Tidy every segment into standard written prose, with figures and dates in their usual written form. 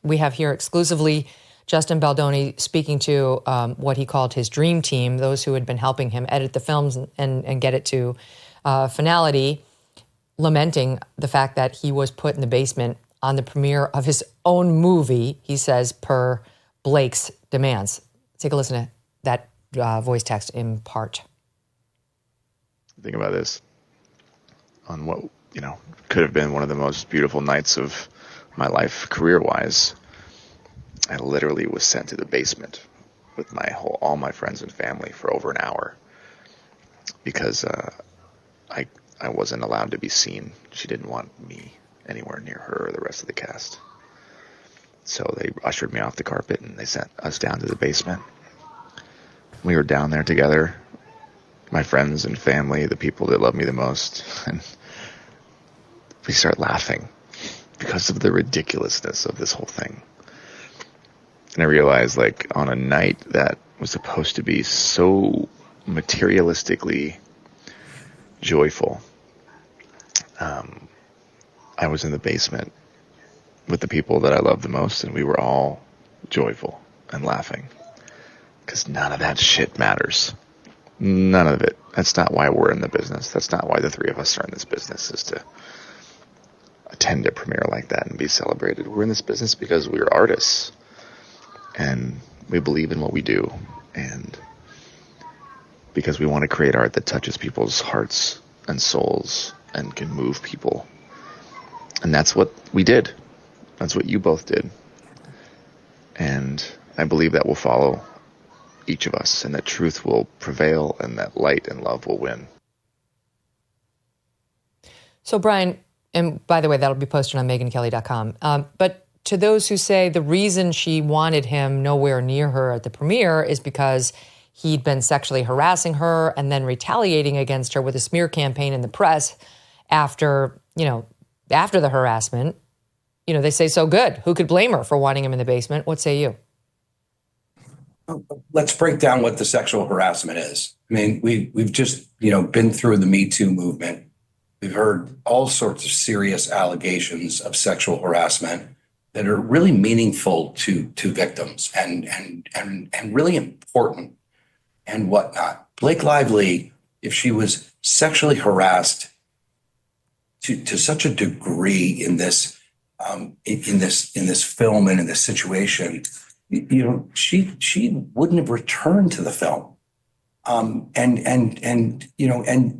we have here exclusively Justin Baldoni speaking to what he called his dream team, those who had been helping him edit the films and get it to finality, lamenting the fact that he was put in the basement on the premiere of his own movie, he says, per Blake's demands. Take a listen to that voice text in part. Think about this. On what, could have been one of the most beautiful nights of my life career-wise, I literally was sent to the basement with all my friends and family for over an hour because I wasn't allowed to be seen. She didn't want me anywhere near her or the rest of the cast. So they ushered me off the carpet and they sent us down to the basement. We were down there together, my friends and family, the people that love me the most, and we start laughing because of the ridiculousness of this whole thing. And I realized, on a night that was supposed to be so materialistically joyful, I was in the basement with the people that I love the most, and we were all joyful and laughing. Because none of that shit matters. None of it. That's not why we're in the business. That's not why the three of us are in this business, is to attend a premiere like that and be celebrated. We're in this business because we're artists. And we believe in what we do. And because we want to create art that touches people's hearts and souls and can move people. And that's what we did. That's what you both did. And I believe that will follow each of us, and that truth will prevail, and that light and love will win. So, Bryan, and by the way, that'll be posted on MegynKelly.com. But to those who say the reason she wanted him nowhere near her at the premiere is because he'd been sexually harassing her and then retaliating against her with a smear campaign in the press after the harassment, they say, so good. Who could blame her for wanting him in the basement? What say you? Let's break down what the sexual harassment is. I mean, we've just, been through the Me Too movement. We've heard all sorts of serious allegations of sexual harassment that are really meaningful to victims and really important and whatnot. Blake Lively, if she was sexually harassed to such a degree in this film and in this situation, she wouldn't have returned to the film. And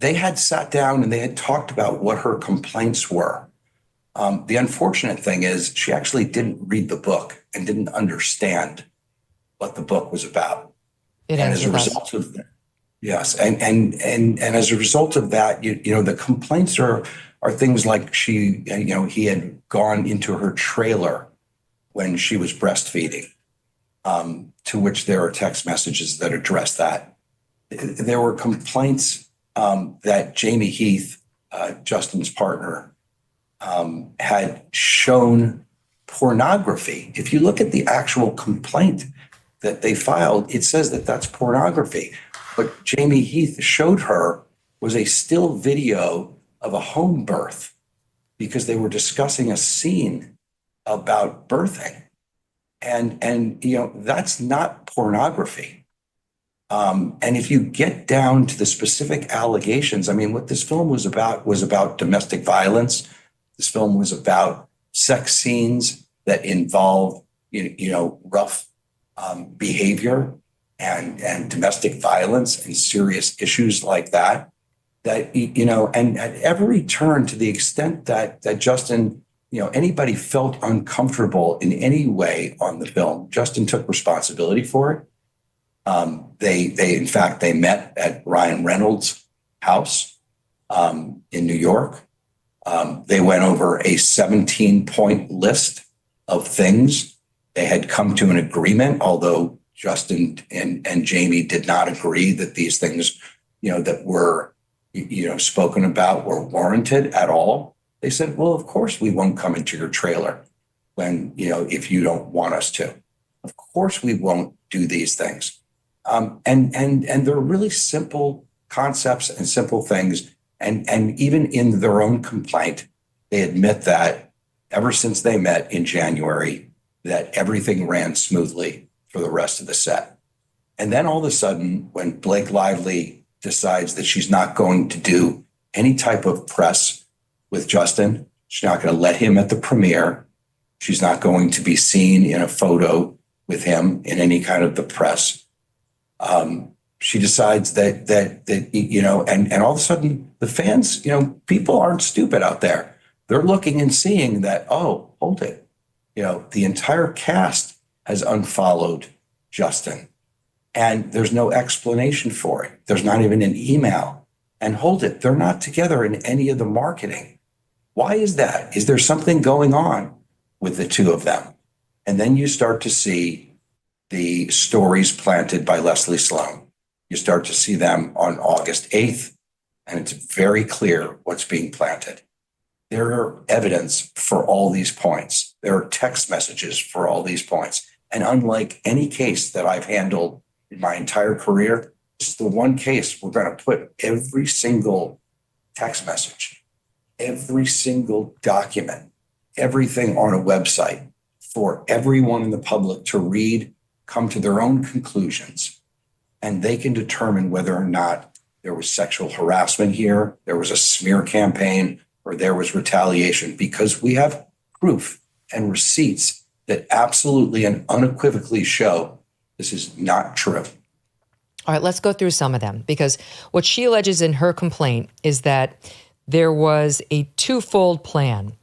they had sat down and they had talked about what her complaints were. The unfortunate thing is she actually didn't read the book and didn't understand what the book was about. And as a result of that, yes, and as a result of that, the complaints are things like he had gone into her trailer when she was breastfeeding, to which there are text messages that address that. There were complaints that Jamie Heath, Justin's partner, had shown pornography. If you look at the actual complaint that they filed, it says that that's pornography. What Jamie Heath showed her was a still video of a home birth because they were discussing a scene about birthing. And that's not pornography. And if you get down to the specific allegations, I mean, what this film was about domestic violence. This film was about sex scenes that involve, rough behavior and domestic violence and serious issues like that. And at every turn, to the extent that Justin, anybody felt uncomfortable in any way on the film, Justin took responsibility for it. They met at Ryan Reynolds' house in New York. They went over a 17-point list of things. They had come to an agreement, although Justin and Jamie did not agree that these things, that were, spoken about were warranted at all. They said, well, of course we won't come into your trailer when, if you don't want us to. Of course we won't do these things. And they're really simple concepts and simple things. And even in their own complaint, they admit that ever since they met in January, that everything ran smoothly for the rest of the set. And then all of a sudden, when Blake Lively decides that she's not going to do any type of press with Justin, she's not going to let him at the premiere, she's not going to be seen in a photo with him in any kind of the press. She decides that and all of a sudden the fans, people aren't stupid out there. They're looking and seeing that, oh, hold it. The entire cast has unfollowed Justin and there's no explanation for it. There's not even an email. And hold it, they're not together in any of the marketing. Why is that? Is there something going on with the two of them? And then you start to see the stories planted by Leslie Sloan. You start to see them on August 8th, and it's very clear what's being planted. There are evidence for all these points. There are text messages for all these points. And unlike any case that I've handled in my entire career, this is the one case we're going to put every single text message, every single document, everything on a website for everyone in the public to read, come to their own conclusions, and they can determine whether or not there was sexual harassment here, there was a smear campaign, or there was retaliation, because we have proof and receipts that absolutely and unequivocally show this is not true. All right, let's go through some of them, because what she alleges in her complaint is that there was a twofold plan.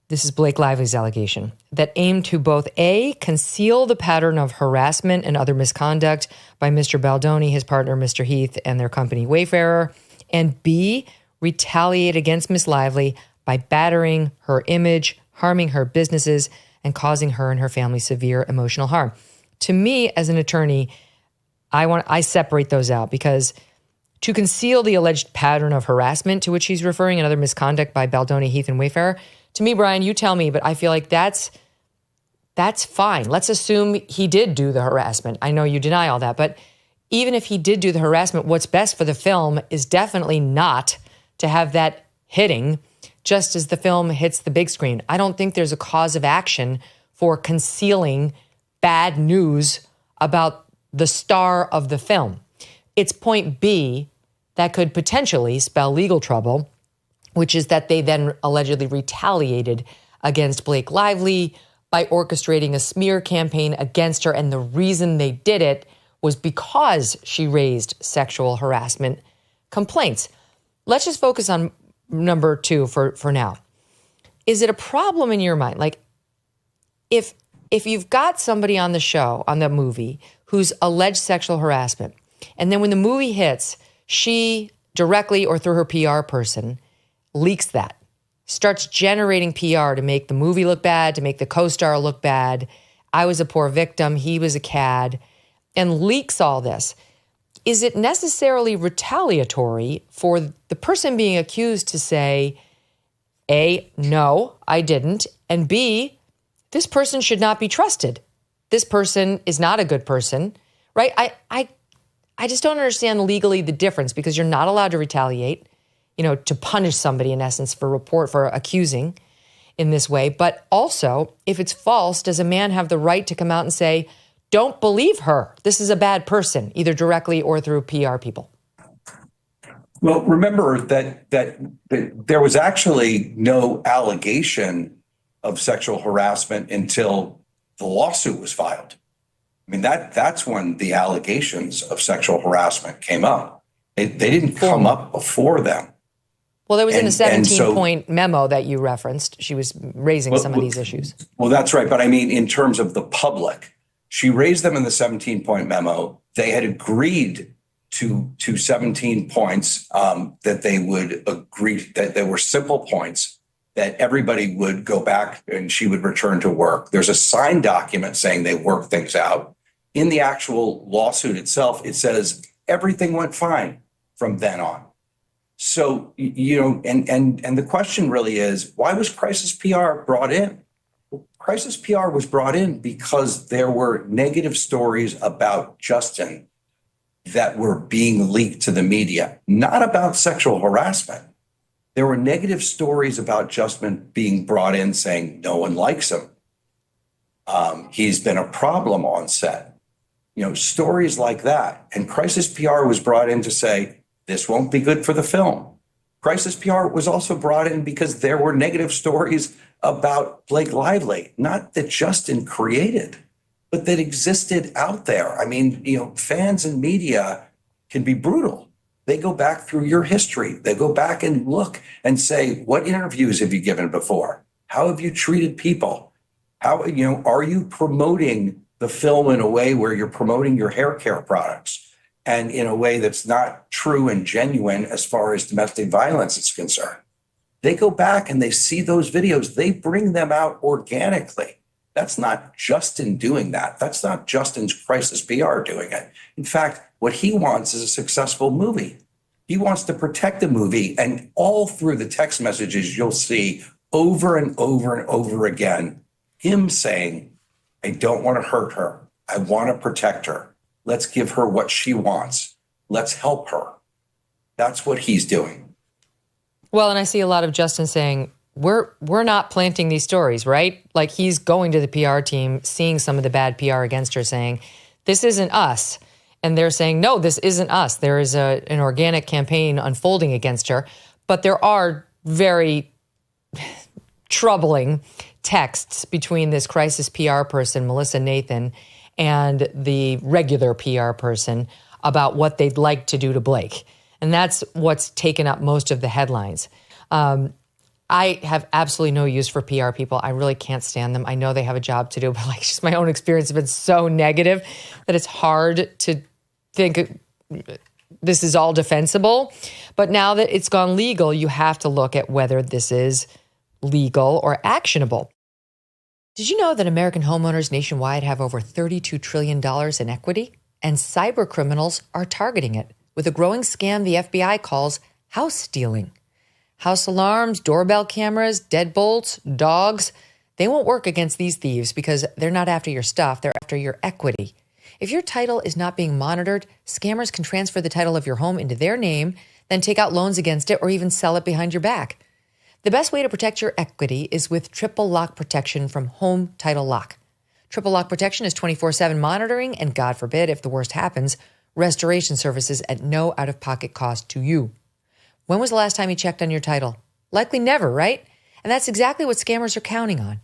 This is Blake Lively's allegation, that aimed to both A, conceal the pattern of harassment and other misconduct by Mr. Baldoni, his partner, Mr. Heath, and their company Wayfarer, and B, retaliate against Ms. Lively by battering her image, harming her businesses, and causing her and her family severe emotional harm. To me, as an attorney, I separate those out, because to conceal the alleged pattern of harassment to which he's referring and other misconduct by Baldoni, Heath, and Wayfarer, to me, Bryan, you tell me, but I feel like that's fine. Let's assume he did do the harassment. I know you deny all that, but even if he did do the harassment, what's best for the film is definitely not to have that hitting just as the film hits the big screen. I don't think there's a cause of action for concealing bad news about the star of the film. It's point B that could potentially spell legal trouble, which is that they then allegedly retaliated against Blake Lively by orchestrating a smear campaign against her. And the reason they did it was because she raised sexual harassment complaints. Let's just focus on number two for now. Is it a problem in your mind? Like, if you've got somebody on the show, on the movie, who's alleged sexual harassment, and then when the movie hits, she directly or through her PR person leaks that, starts generating PR to make the movie look bad, to make the co-star look bad. I was a poor victim, he was a cad, and leaks all this. Is it necessarily retaliatory for the person being accused to say, A, no, I didn't, and B, this person should not be trusted. This person is not a good person, right? I just don't understand legally the difference, because you're not allowed to retaliate, to punish somebody in essence for accusing in this way. But also, if it's false, does a man have the right to come out and say, don't believe her, this is a bad person, either directly or through PR people? Well, remember that there was actually no allegation of sexual harassment until the lawsuit was filed. I mean, that's when the allegations of sexual harassment came up. They didn't come up before them. Well, there was in a 17-point memo that you referenced. She was raising some of these issues. Well, that's right. But I mean, in terms of the public, she raised them in the 17-point memo. They had agreed to 17 points that they would agree, that there were simple points that everybody would go back and she would return to work. There's a signed document saying they worked things out. In the actual lawsuit itself, it says everything went fine from then on. So, and the question really is, why was Crisis PR brought in? Well, Crisis PR was brought in because there were negative stories about Justin that were being leaked to the media, not about sexual harassment. There were negative stories about Justin being brought in saying no one likes him. He's been a problem on set. Stories like that. And Crisis PR was brought in to say, this won't be good for the film. Crisis PR was also brought in because there were negative stories about Blake Lively, not that Justin created, but that existed out there. I mean, fans and media can be brutal. They go back through your history. They go back and look and say, what interviews have you given before? How have you treated people? How, are you promoting the film in a way where you're promoting your hair care products and in a way that's not true and genuine as far as domestic violence is concerned? They go back and they see those videos. They bring them out organically. That's not Justin doing that. That's not Justin's Crisis PR doing it. In fact, what he wants is a successful movie. He wants to protect the movie. And all through the text messages, you'll see over and over and over again, him saying, I don't want to hurt her. I want to protect her. Let's give her what she wants. Let's help her. That's what he's doing. Well, and I see a lot of Justin saying, we're not planting these stories, right? Like he's going to the PR team, seeing some of the bad PR against her, saying, this isn't us. And they're saying, no, this isn't us. There is an organic campaign unfolding against her. But there are very troubling texts between this crisis PR person, Melissa Nathan, and the regular PR person about what they'd like to do to Blake. And that's what's taken up most of the headlines. I have absolutely no use for PR people. I really can't stand them. I know they have a job to do, but just my own experience has been so negative that it's hard to think this is all defensible. But now that it's gone legal, you have to look at whether this is legal or actionable. Did you know that American homeowners nationwide have over $32 trillion in equity? And cyber criminals are targeting it with a growing scam the FBI calls house stealing. House alarms, doorbell cameras, deadbolts, dogs, they won't work against these thieves because they're not after your stuff, they're after your equity. If your title is not being monitored, scammers can transfer the title of your home into their name, then take out loans against it or even sell it behind your back. The best way to protect your equity is with Triple Lock Protection from Home Title Lock. Triple Lock Protection is 24/7 monitoring and, God forbid, if the worst happens, restoration services at no out-of-pocket cost to you. When was the last time you checked on your title? Likely never, right? And that's exactly what scammers are counting on.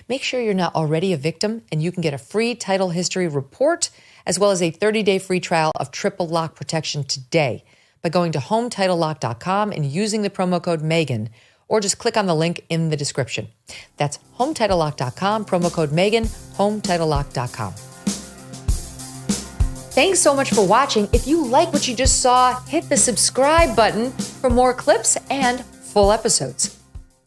Make sure you're not already a victim, and you can get a free title history report as well as a 30-day free trial of Triple Lock Protection today by going to HometitleLock.com and using the promo code Megyn, or just click on the link in the description. That's HometitleLock.com, promo code Megyn, HometitleLock.com. Thanks so much for watching. If you like what you just saw, hit the subscribe button for more clips and full episodes.